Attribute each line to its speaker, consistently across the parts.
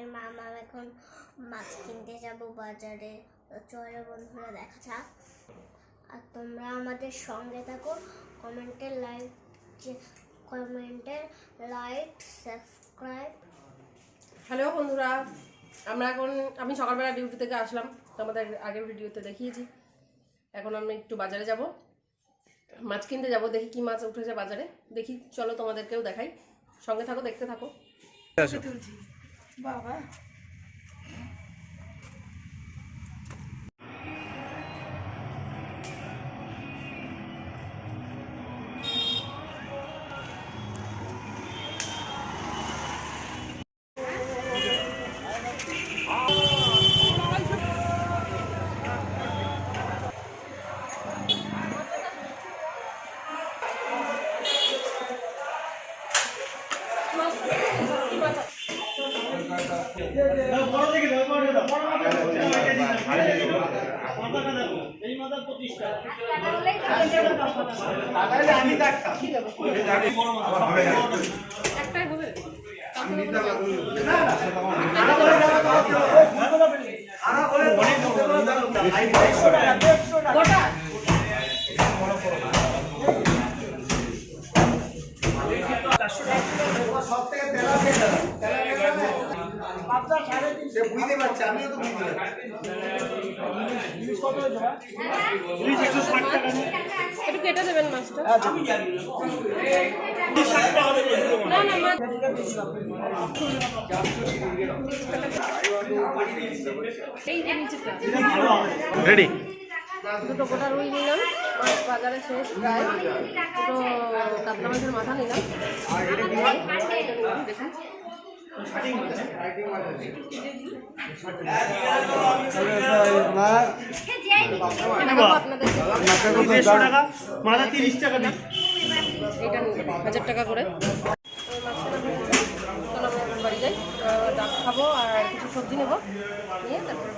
Speaker 1: বাবানের মামা এখন মাছ কিনতে যাব বাজারে। চলো বন্ধুরা দেখা যাক, আর তোমরা আমাদের সঙ্গে থাকো। কমেন্টে লাইক সাবস্ক্রাইব।
Speaker 2: হ্যালো বন্ধুরা, আমি সকালবেলা ডিউটি থেকে আসলাম, তোমাদের আগের ভিডিওতে দেখিয়েছি। এখন আমি একটু বাজারে যাব, মাছ কিনতে যাব। দেখি কি মাছ উঠেছে বাজারে, দেখি। চলো তোমাদেরকেও দেখাই, সঙ্গে থাকো, দেখতে থাকো। তুলছি বাবা।
Speaker 3: বুঝতে পারছি, আমিও তো বুঝতে পারছি।
Speaker 2: একটু কেটে দেবেন মাছটা।
Speaker 4: রেডি।
Speaker 2: দুটো গোটা রুই নিলাম, মাছ বাজারে শেষ প্রায়। দুটো কাতলা মাছের মাথা নিলাম। দেখুন
Speaker 4: মাথা 30 টাকা দিই,
Speaker 2: এটা 1000 টাকা করে। চলো আমরা বাড়ি যাই, ডাব খাবো আর কিছু সবজি নেবো, নিয়ে তারপরে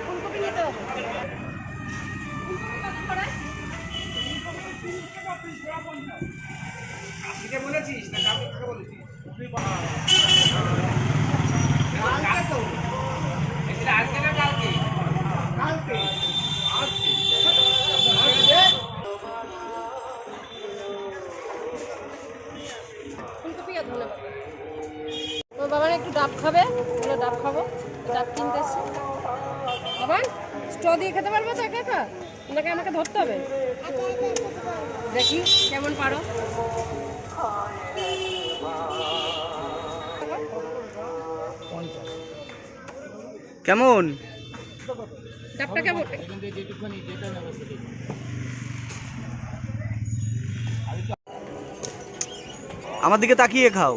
Speaker 2: ফুলকপি নিতে হবে।
Speaker 3: বলেছিস না কাউকে বলেছিস? আজকে না কালকে? কালকে
Speaker 2: ফুলকপি আর ধন্যবাদ। আমার বাবা একটু ডাব খাবে, বলে ডাব খাবো, ডাব কিনতে এসছি। বাবা স্ট্র দিয়ে খেতে পারবো তো একা একা, নাকি আমাকে ধরতে হবে? দেখি কেমন পারো।
Speaker 4: কেমন
Speaker 2: ডাবটা কেমন?
Speaker 4: আমার দিকে তাকিয়ে খাও।